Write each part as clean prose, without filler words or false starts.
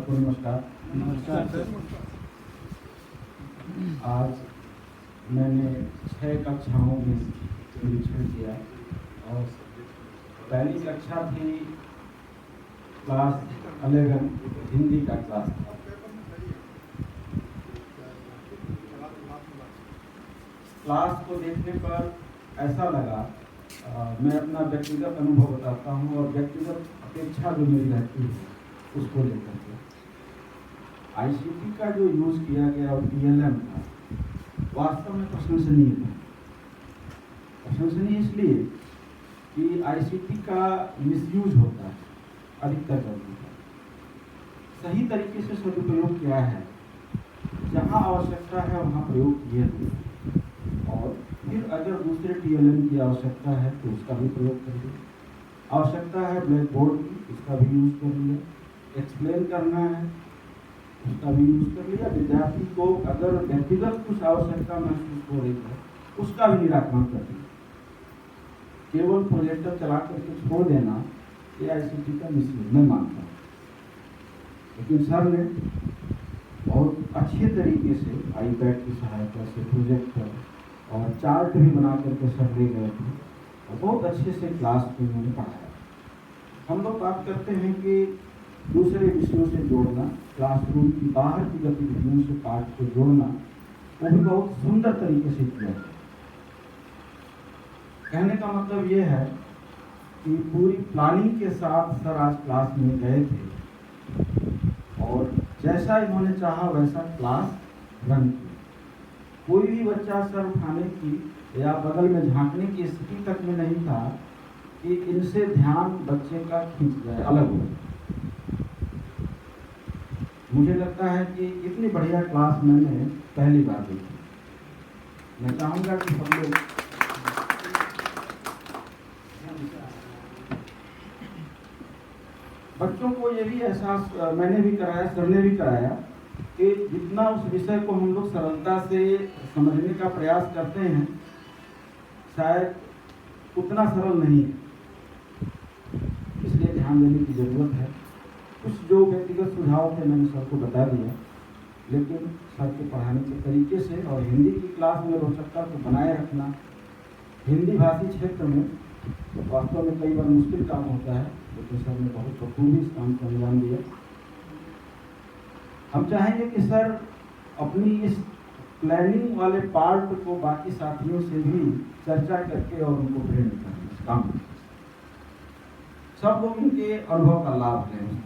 सबको नमस्कार। नमस्कार सर। आज मैंने 6 कक्षाओं में निरीक्षण किया और पहली कक्षा थी क्लास 11 हिंदी का क्लास था। क्लास को देखने पर ऐसा लगा, मैं अपना व्यक्तिगत अनुभव बताता हूँ और व्यक्तिगत अपेक्षा जो मेरी रहती है उसको लेकर के आईसीटी का जो यूज़ किया गया और पीएलएम का वास्तव में प्रशंसनीय था। प्रशंसनीय इसलिए कि आईसीटी का मिसयूज होता है अधिकतर जगहों पर। सही तरीके से सदुपयोग किया है, जहाँ आवश्यकता है वहाँ प्रयोग किए हैं और फिर अगर दूसरे टीएलएम की आवश्यकता है तो उसका भी प्रयोग करिए। आवश्यकता है ब्लैक बोर्ड की, उसका भी यूज़ कर लिया। एक्सप्लेन करना है उसका भी यूज़ कर लिया। विद्यार्थी को अगर व्यक्तिगत कुछ आवश्यकता महसूस हो रही है उसका भी निराकरण कर दिया। केवल प्रोजेक्टर चला करके छोड़ देना ये आईसीटी का मिसयूज मैं मानता हूँ। लेकिन सर ने बहुत अच्छे तरीके से आईपैड की सहायता से प्रोजेक्टर और चार्ट भी बना करके सर ले गए थे और बहुत अच्छे से क्लास में उन्होंने पढ़ाया। हम लोग बात करते हैं कि दूसरे विषयों से जोड़ना, क्लासरूम की बाहर की गतिविधियों से पाठ को जोड़ना, वो भी बहुत सुंदर तरीके से किया है। कहने का मतलब ये है कि पूरी प्लानिंग के साथ सर आज क्लास में गए थे और जैसा इन्होंने चाहा वैसा क्लास रन की। कोई भी बच्चा सर उठाने की या बगल में झांकने की स्थिति तक में नहीं था कि इनसे ध्यान बच्चे का खींच जाए, अलग हो। मुझे लगता है कि इतनी बढ़िया क्लास मैंने पहली बार देखी। मैं चाहूँगा कि हम लोग बच्चों को ये भी एहसास मैंने भी कराया, सर ने भी कराया कि जितना उस विषय को हम लोग सरलता से समझने का प्रयास करते हैं शायद उतना सरल नहीं है, इसलिए ध्यान देने की ज़रूरत है। कुछ जो व्यक्तिगत सुझाव थे मैंने सर को बता दिया, लेकिन सर के पढ़ाने के तरीके से और हिंदी की क्लास में रोचकता को बनाए रखना हिंदी भाषी क्षेत्र में वास्तव में कई बार मुश्किल काम होता है, लेकिन सर ने बहुत बखूबी इस काम को अंजाम दिया। हम चाहेंगे कि सर अपनी इस प्लानिंग वाले पार्ट को बाकी साथियों से भी चर्चा करके और उनको प्रेरित करें इस काम में। सब लोग इनके अनुभव का लाभ लें उस तरह से,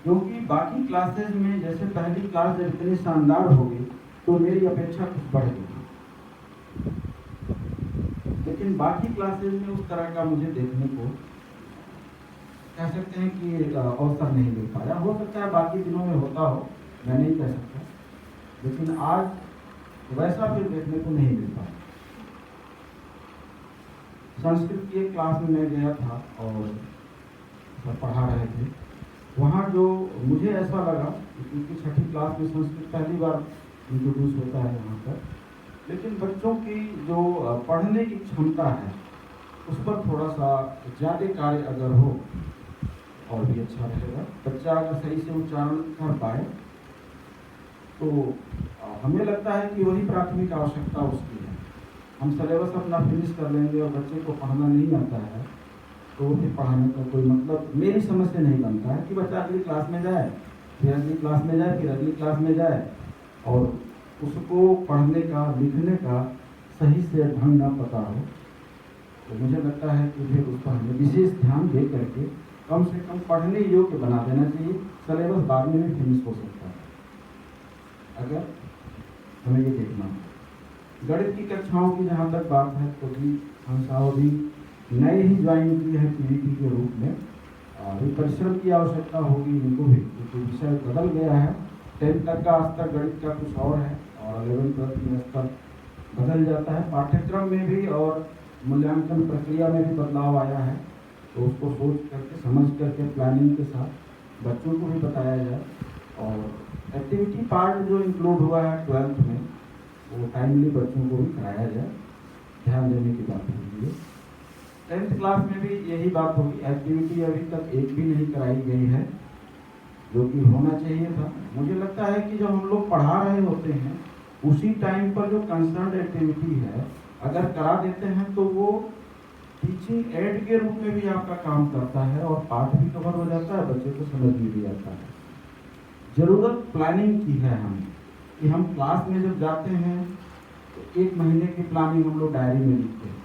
क्योंकि बाकी क्लासेज में जैसे पहली क्लास जब इतनी शानदार होगी तो मेरी अपेक्षा कुछ बढ़ गई, लेकिन बाकी क्लासेज में उस तरह का मुझे देखने को कह सकते हैं कि अवसर नहीं मिल पाया। हो सकता है बाकी दिनों में होता हो, मैं नहीं कह सकता, लेकिन आज वैसा फिर देखने को नहीं मिल पाया। संस्कृत की एक क्लास में मैं गया था और सर पढ़ा रहे थे। वहाँ जो मुझे ऐसा लगा क्योंकि छठी क्लास में संस्कृत पहली बार इंट्रोड्यूस होता है यहाँ पर, लेकिन बच्चों की जो पढ़ने की क्षमता है उस पर थोड़ा सा ज़्यादा कार्य अगर हो और भी अच्छा रहेगा। बच्चा अगर सही से उच्चारण कर पाए तो हमें लगता है कि वही प्राथमिक आवश्यकता उसकी है। हम सिलेबस अपना फिनिश कर लेंगे और बच्चे को पढ़ना नहीं आता है तो फिर पढ़ाने का कोई मतलब मेरी समझ से नहीं बनता है कि बच्चा अगली क्लास में जाए, फिर अगली क्लास में जाए, फिर अगली क्लास में जाए और उसको पढ़ने का लिखने का सही से ढंग न पता हो। तो मुझे लगता है कि फिर उस पर हमें विशेष ध्यान दे करके कम से कम पढ़ने योग्य बना देना चाहिए। सिलेबस बाद में भी फिनिश हो सकता है अगर हमें ये देखना हो। गणित की कक्षाओं की जहाँ तक बात है तो भी संस्थाओं भी नए ही ज्वाइन की है पीवीटी के रूप में, अभी परिश्रम की आवश्यकता होगी इनको भी, क्योंकि विषय बदल गया है। 10th तक का स्तर गणित का कुछ और है और 11th 12th में स्तर बदल जाता है। पाठ्यक्रम में भी और मूल्यांकन प्रक्रिया में भी बदलाव आया है, तो उसको सोच करके समझ करके प्लानिंग के साथ बच्चों को भी बताया जाए और एक्टिविटी पार्ट जो इंक्लूड हुआ है 12th में वो टाइमली बच्चों को भी कराया जाए। ध्यान देने की बात होगी। 10th क्लास में भी यही बात होगी। एक्टिविटी अभी तक एक भी नहीं कराई गई है जो कि होना चाहिए था। मुझे लगता है कि जब हम लोग पढ़ा रहे होते हैं उसी टाइम पर जो कंसर्न एक्टिविटी है अगर करा देते हैं तो वो टीचिंग एड के रूप में भी आपका काम करता है और पाठ भी कवर हो जाता है, बच्चे को समझ में भी आता है। ज़रूरत प्लानिंग की है हम कि हम क्लास में जब जाते हैं तो 1 महीने की प्लानिंग हम लोग डायरी में लिखते हैं।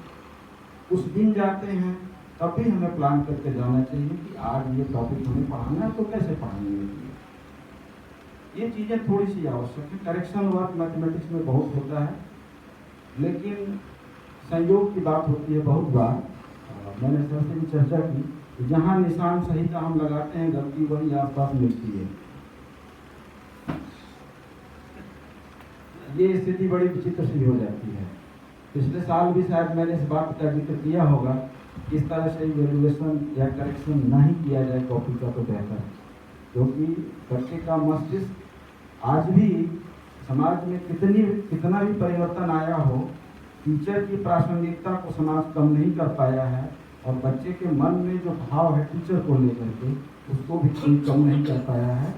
उस दिन जाते हैं तब भी हमें प्लान करके जाना चाहिए कि आज ये टॉपिक हमें पढ़ाना है तो कैसे पढ़ाएंगे। ये चीज़ें थोड़ी सी आवश्यक है। करेक्शन वर्क मैथमेटिक्स में बहुत होता है, लेकिन संयोग की बात होती है बहुत बार। मैंने सर से भी चर्चा की कि जहाँ निशान सही का हम लगाते हैं गलती वही आसपास मिलती है। ये स्थिति बड़ी विचित्र सी हो जाती है। पिछले साल भी शायद मैंने इस बात का जिक्र किया होगा, इस तरह से इवैल्यूएशन या करेक्शन नहीं किया जाए कॉपी का तो बेहतर है, क्योंकि बच्चे का मस्तिष्क आज भी समाज में कितना भी परिवर्तन आया हो, टीचर की प्रासंगिकता को समाज कम नहीं कर पाया है और बच्चे के मन में जो भाव है टीचर को लेकर के उसको भी कोई कम नहीं कर पाया है।